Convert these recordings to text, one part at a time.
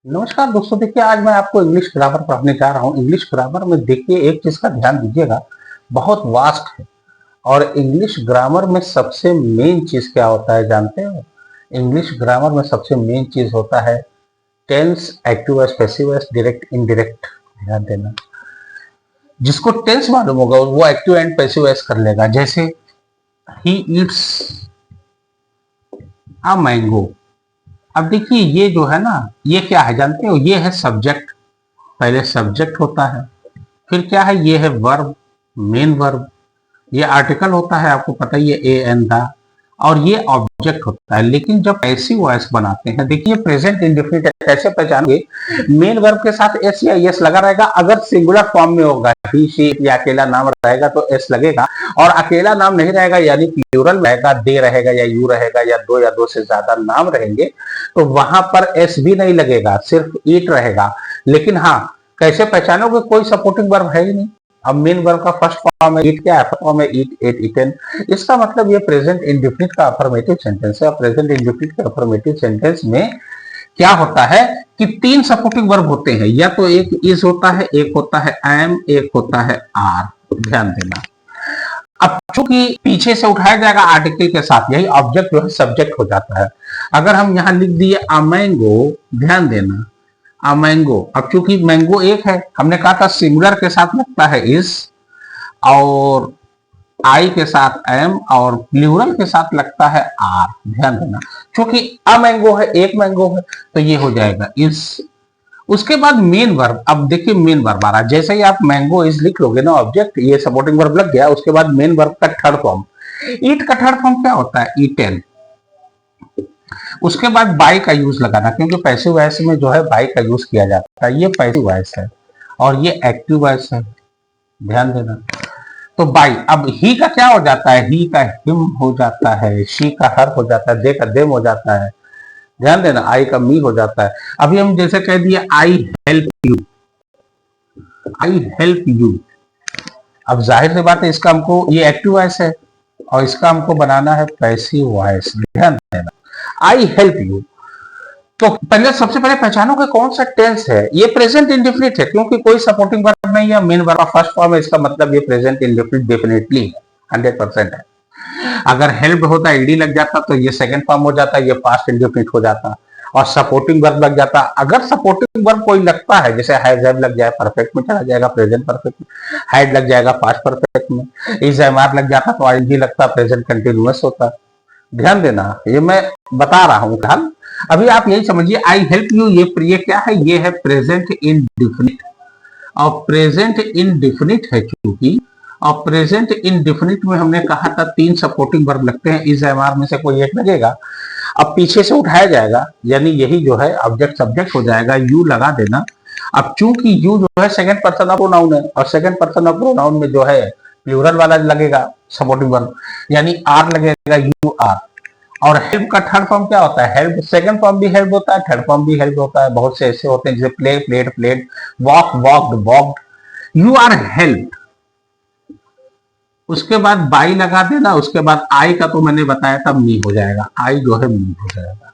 नमस्कार दोस्तों, देखिए आज मैं आपको इंग्लिश ग्रामर पढ़ाने जा रहा हूँ। इंग्लिश ग्रामर में देखिए एक चीज का ध्यान दीजिएगा, बहुत वास्ट है। और इंग्लिश ग्रामर में सबसे मेन चीज क्या होता है जानते हो? इंग्लिश ग्रामर में सबसे मेन चीज होता है tense, active voice, passive voice, direct, indirect. ध्यान देना, जिसको टेंस मालूम होगा वो एक्टिव एंड पैसिव वॉइस कर लेगा। जैसे ही ईट्स अ मैंगो। अब देखिए ये जो है ना, ये क्या है जानते हो? ये है सब्जेक्ट। पहले सब्जेक्ट होता है, फिर क्या है, ये है वर्ब, मेन वर्ब। ये आर्टिकल होता है, आपको पता ही है, ए एन द। और ये ऑब्जेक्ट होता है। लेकिन जब ऐसी वॉइस बनाते हैं, देखिए प्रेजेंट इंडेफिनिट कैसे पहचानोगे? मेन वर्ब के साथ एस या एस लगा रहेगा। अगर सिंगुलर फॉर्म में होगा, ही शी या अकेला नाम रहेगा तो एस लगेगा। और अकेला नाम नहीं रहेगा यानी प्लूरल रहेगा, दे रहेगा या यू रहेगा या दो से ज्यादा नाम रहेंगे, तो वहां पर एस भी नहीं लगेगा, सिर्फ ईट रहेगा। लेकिन हाँ, कैसे पहचानोगे? कोई सपोर्टिंग वर्ब है ही नहीं। अब मेन वर्ब का फर्स्ट फॉर्म है ईट, क्या है? फर्स्ट फॉर्म है ईट, एट, ईटन। इसका मतलब ये प्रेजेंट इंडेफिनिट का अफर्मेटिव सेंटेंस है। प्रेजेंट इंडेफिनिट के अफर्मेटिव सेंटेंस में क्या होता है कि तीन सपोर्टिंग वर्ब होते हैं। या तो एक इज होता है, एक होता है एम, एक होता है आर। ध्यान देना। अब चूंकि पीछे से उठाया जाएगा आर्टिकल के साथ, यही ऑब्जेक्ट जो है सब्जेक्ट हो जाता है। अगर हम यहां लिख दिए अ मैंगो, ध्यान देना, अ मैंगो। अब चूंकि मैंगो एक है, हमने कहा था सिंगुलर के साथ लगता है इज, और आई के साथ एम, और प्लूरल के साथ लगता है आर। ध्यान देना, क्योंकि अ मैंगो है, एक मैंगो है, तो ये हो जाएगा इज। उसके बाद मेन वर्ब। अब देखिए मेन वर्ब आ रहा है। जैसे ही आप मैंगो इज लिख लोगे ना, ऑब्जेक्ट, ये सपोर्टिंग वर्ब लग गया। उसके बाद मेन वर्ब का थर्ड फॉर्म, ईट का थर्ड फॉर्म क्या होता है? ईटेन। उसके बाद बाई का यूज लगाना, क्योंकि पैसिव वॉइस में जो है बाई का यूज किया जाता है। ये पैसिव वॉइस है और ये एक्टिव वॉइस है। ध्यान देना। तो बाई। अब ही का क्या हो जाता है? ही का हिम हो जाता है, शी का हर हो जाता है, दे का देम हो जाता है। ध्यान देना, आई का मी हो जाता है। अभी हम जैसे कह दिए I help you, I help you. अब जाहिर सी बात है, इसका हमको, ये एक्टिव वॉइस है और इसका हमको बनाना है पैसिव वॉइस। ध्यान देना, आई हेल्प यू। तो पहले, सबसे पहले पहचानो कि कौन सा टेंस है। ये प्रेजेंट इंडेफिनिट है, क्योंकि कोई सपोर्टिंग वर्ब नहीं है, मेन वर्ब का फर्स्ट फॉर्म है। इसका मतलब ये प्रेजेंट इंडेफिनिट डेफिनेटली 100% है। अगर हेल्प होता, ईडी लग जाता, तो ये सेकंड फॉर्म हो जाता, ये पास्ट इंडेफिनिट हो जाता, और सपोर्टिंग वर्ब लग जाता। अगर सपोर्टिंग वर्ब कोई लगता है, जैसे हैज हैव लग जाए, परफेक्ट में चला जाएगा, प्रेजेंट परफेक्ट में। हैड लग जाएगा पास्ट परफेक्ट में। इज एम आर लग जाता तो आईएनजी लगता, प्रेजेंट कंटिन्यूअस होता। ध्यान देना, ये मैं बता रहा हूं ख्याल। अभी आप यही समझिए, आई हेल्प यू, ये क्या है? ये है प्रेजेंट इंडेफिनिट। और प्रेजेंट इंडेफिनिट है चूंकि, और प्रेजेंट इंडेफिनिट में हमने कहा था तीन सपोर्टिंग वर्ब लगते हैं, इज एम आर में से कोई एक लगेगा। अब पीछे से उठाया जाएगा, यानी यही जो है ऑब्जेक्ट सब्जेक्ट हो जाएगा, यू लगा देना। अब चूंकि यू जो है सेकंड पर्सन ऑफ प्रोनाउन है, और सेकंड पर्सन ऑफ प्रोनाउन में जो है प्लूरल वाला लगेगा सपोर्टिंग वर्ब, यानी आर लगेगा, यू आर। और हेल्प का थर्ड फॉर्म क्या होता है? हेल्प। सेकंड फॉर्म भी हेल्प होता है, थर्ड फॉर्म भी हेल्प होता है। बहुत से ऐसे होते हैं जैसे play, played, played, walk, walked, walked. You are help. उसके बाद बाई लगा देना। उसके बाद आई का तो मैंने बताया था, मी हो जाएगा। आई जो है मी हो जाएगा।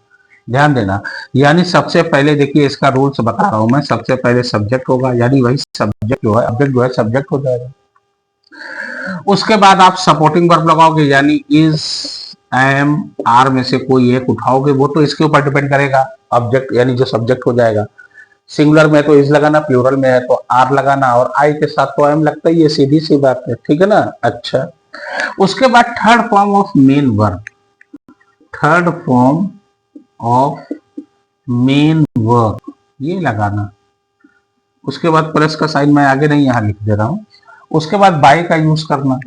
ध्यान देना, यानी सबसे पहले देखिए, इसका रूल्स बता रहा हूं मैं। सबसे पहले सब्जेक्ट होगा, यानी वही सब्जेक्ट जो है, ऑब्जेक्ट जो है सब्जेक्ट हो जाएगा। उसके बाद आप सपोर्टिंग वर्ब लगाओगे, यानी इज, एम, आर में से कोई एक उठाओगे, वो तो इसके ऊपर डिपेंड करेगा। ऑब्जेक्ट यानी जो सब्जेक्ट हो जाएगा। सिंगुलर में तो इज लगाना, प्लूरल में है तो आर लगाना, और आई के साथ तो एम लगता ही है, सीधी सी बात है, ठीक है ना? अच्छा, उसके बाद third form of main verb, third form of main verb, ये लगाना। उसके बाद प्लस का साइन मैं आगे नहीं यहां लिख दे रहा हूं। उसके बाद बाय का यूज करना।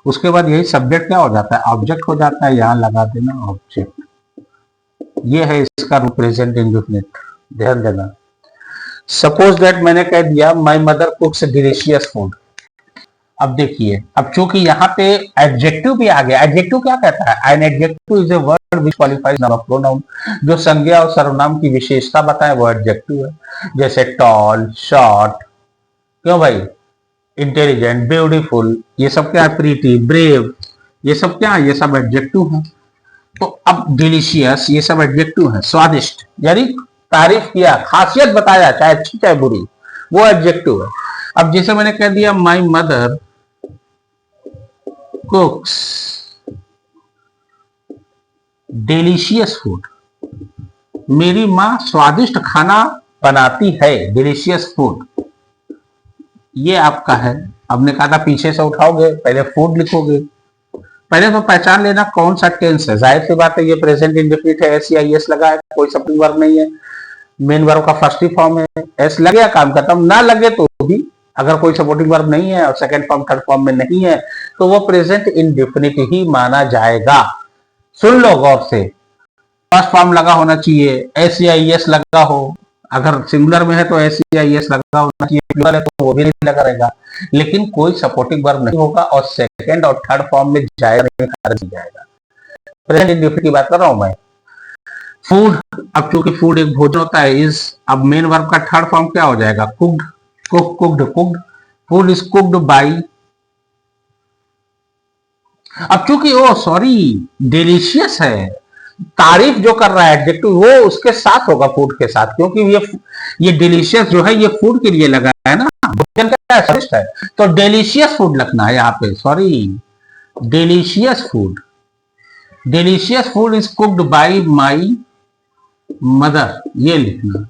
उसके बाद यही सब्जेक्ट क्या हो जाता है? ऑब्जेक्ट हो जाता है, यहां लगा देना ऑब्जेक्ट। ये है इसका प्रेजेंट इंडेफिनिट। ध्यान देना। सपोज दैट मैंने कह दिया माय मदर कुक्स डिलीशियस फूड। अब देखिए, अब चूंकि यहाँ पे एडजेक्टिव भी आ गया। एडजेक्टिव क्या कहता है? An adjective is a word which qualifies noun और प्रोनाउन। जो संज्ञा और सर्वनाम की विशेषता बताए वो एडजेक्टिव है। जैसे टॉल, शॉर्ट, क्यों भाई, इंटेलिजेंट, ब्यूटीफुल, ये सब क्या है? प्रीटी, ब्रेव, ये सब क्या है? ये सब एडजेक्टिव है। तो अब डिलीशियस, ये सब एडजेक्टिव है। स्वादिष्ट, यानी तारीफ किया, खासियत बताया, चाहे अच्छी चाहे बुरी, वो एडजेक्टिव है। अब जैसे मैंने कह दिया माई मदर कुक्स डिलीशियस फूड, मेरी माँ स्वादिष्ट खाना बनाती है, डिलीशियस फूड, ये आपका है। आपने कहा था पीछे से उठाओगे, पहले फूड लिखोगे। पहले तो पहचान लेना कौन सा टेंस है। जाहिर सी बात है ये प्रेजेंट इंडेफिनिट है, एस या एस लगा है, कोई सपोर्टिंग वर्ब नहीं है, मेन वर्ब का फर्स्ट ही फॉर्म है, एस लगे या काम खत्म, ना लगे तो भी अगर कोई सपोर्टिंग वर्ब नहीं है और सेकंड फॉर्म थर्ड फॉर्म में नहीं है तो वो प्रेजेंट इंडेफिनिट ही माना जाएगा। सुन लो गौर से, फर्स्ट फॉर्म लगा होना चाहिए, एस या एस लगा हो, अगर सिंगुलर में है तो एस या एस लगा होना चाहिए, प्लूरल है तो वो भी नहीं लगा रहेगा, लेकिन कोई सपोर्टिंग वर्ब नहीं होगा और सेकंड और थर्ड फॉर्म में जाएगा नहीं, खारिज जाएगा। प्रेजेंट इंडेफिनिट की बात कर रहा हूं मैं। फूड, अब चूंकि फूड एक भोजन होता है, इस अब मेन वर्ब का थर्ड फॉर्म क्या हो जाएगा, cooked, cooked, food is cooked by. अब चूंकि ओ सॉरी डिलीशियस है, तारीफ जो कर रहा है एडजेक्टिव वो उसके साथ होगा, फूड के साथ, क्योंकि ये डिलीशियस जो है ये फूड के लिए लगा है ना, भोजन का है, स्वादिष्ट है, तो डिलीशियस फूड लगना है यहाँ पे, sorry delicious food, delicious food is cooked by my mother, ये लिखना,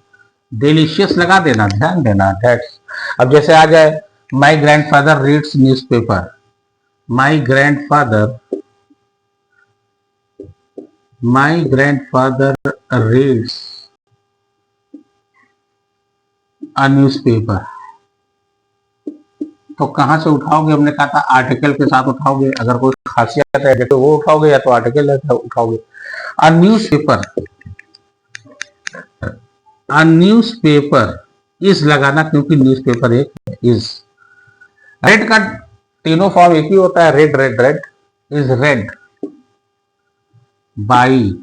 डिलीशियस लगा देना, ध्यान देना, दैट्स। अब जैसे आ जाए माई grandfather reads newspaper, my grandfather reads a newspaper, तो कहां से उठाओगे, हमने कहा था आर्टिकल के साथ उठाओगे, अगर कोई खासियत है तो वो उठाओगे या तो आर्टिकल है तो उठाओगे। अ न्यूज़पेपर इज लगाना, क्योंकि न्यूज़पेपर एक इज। रेड का तीनों फॉर्म एक ही होता है, red red red, is red by,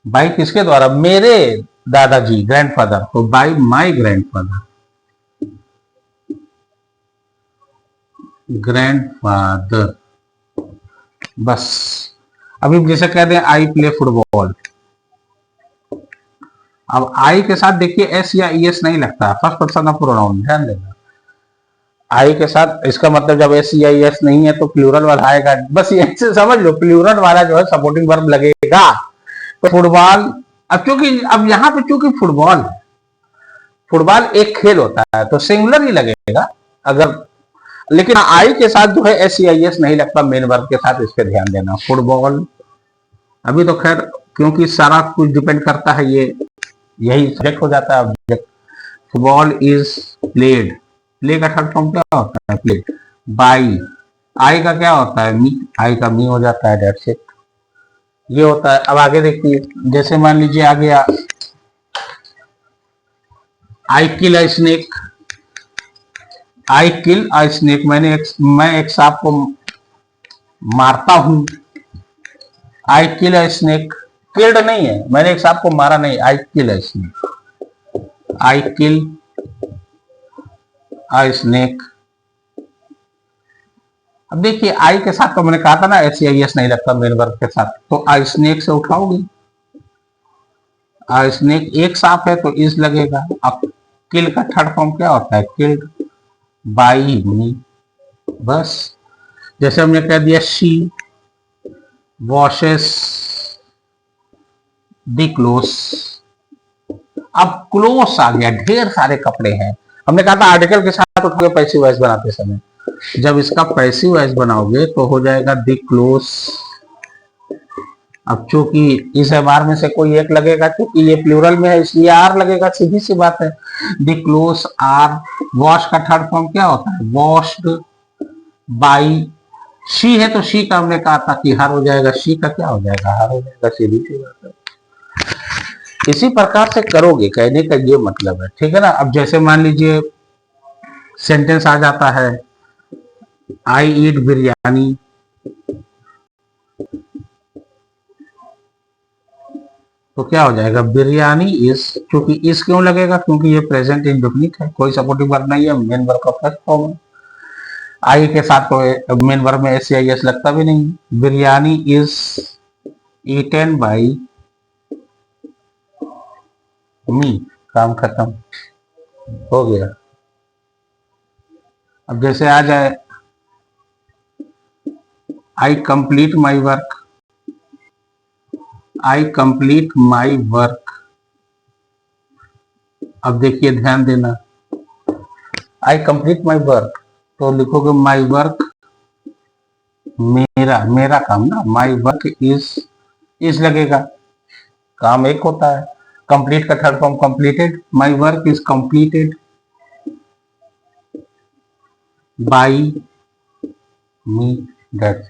by किसके द्वारा, मेरे दादाजी ग्रैंडफादर, तो बाई माई ग्रैंडफादर, बस। अभी जैसे कह दें आई प्ले फुटबॉल, अब आई के साथ देखिए एस या एस नहीं लगता, फर्स्ट पर्सन ऑफ प्रोनाउन, ध्यान देना। आई के साथ, इसका मतलब जब एस या एस नहीं है तो प्लूरल वाला आएगा, बस ये से समझ लो, प्लूरल वाला जो है सपोर्टिंग वर्ब लगेगा। तो फुटबॉल, अब चूंकि अब यहाँ पे चूंकि फुटबॉल एक खेल होता है तो सिंगुलर ही लगेगा अगर, लेकिन आई के साथ जो है एस या एस नहीं लगता मेन वर्ब के साथ, इस पे ध्यान देना। फुटबॉल, अभी तो खैर क्योंकि सारा कुछ डिपेंड करता है, ये यही सब्जेक्ट हो जाता है object. Football is played, play का थर्ड फॉर्म क्या होता है, प्लेड बाई, आई का क्या होता है, मी, आई का मी हो जाता है, दैट्स इट, ये होता है। अब आगे देखिए, जैसे मान लीजिए आ गया आई किल अ स्नेक, आई किल अ स्नेक, मैं एक सांप को मारता हूं, आई किल अ स्नेक, किल्ड नहीं है, मैंने एक सांप को मारा नहीं, आई किल अ स्नेक, आई किल अ स्नेक। अब देखिए आई के साथ तो मैंने कहा था ना एस या एस नहीं लगता मेन वर्ब के साथ, तो आई स्नेक से उठाओगे, आई स्नेक एक सांप है तो इज लगेगा। अब किल का थर्ड फॉर्म क्या होता है, किल्ड बाई मी, बस। जैसे हमने कह दिया शी वॉशेस द क्लोथ्स, अब क्लोथ्स आ गया, ढेर सारे कपड़े हैं, हमने कहा था आर्टिकल के साथ उठाओगे पैसिव वॉइस बनाते समय, जब इसका पैसिव वॉइस बनाओगे तो हो जाएगा द क्लोथ्स। अब चूंकि इस एमआर में से कोई एक लगेगा, क्योंकि ये प्लूरल में है इसलिए आर लगेगा, सीधी सी बात है, द क्लोथ्स आर। वॉश का थर्ड फॉर्म क्या होता है, वॉश्ड बाई, शी है तो शी का हमने कहा था कि हर हो जाएगा, शी का क्या हो जाएगा, हर हो जाएगा, सीधी सी बात है। इसी प्रकार से करोगे, कहने का ये मतलब है, ठीक है ना। अब जैसे मान लीजिए सेंटेंस आ जाता है आई ईट बिरयानी, तो क्या हो जाएगा, बिरयानी इज, क्योंकि इस क्यों लगेगा, क्योंकि ये प्रेजेंट इंडेफिनिट है, कोई सपोर्टिव वर्ब नहीं है, मेन वर्ब का फर्स्ट फॉर्म है। आई के साथ तो मेन वर्ब में एस या एस लगता भी नहीं। बिरयानी इज ईटन बाई मी, काम खत्म हो गया। अब जैसे आ जाए आई complete my work, I complete my work. अब देखिए ध्यान देना, आई कंप्लीट माई वर्क तो लिखोगे माई वर्क, मेरा मेरा काम ना, माई वर्क इज लगेगा, काम एक होता है। कंप्लीट का third form completed, my work is completed by me, that's.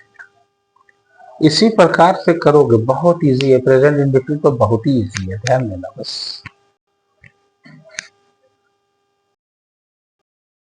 इसी प्रकार से करोगे, बहुत इजी है। प्रेजेंट इंडेफिनिट तो बहुत ही इजी है, ध्यान देना बस।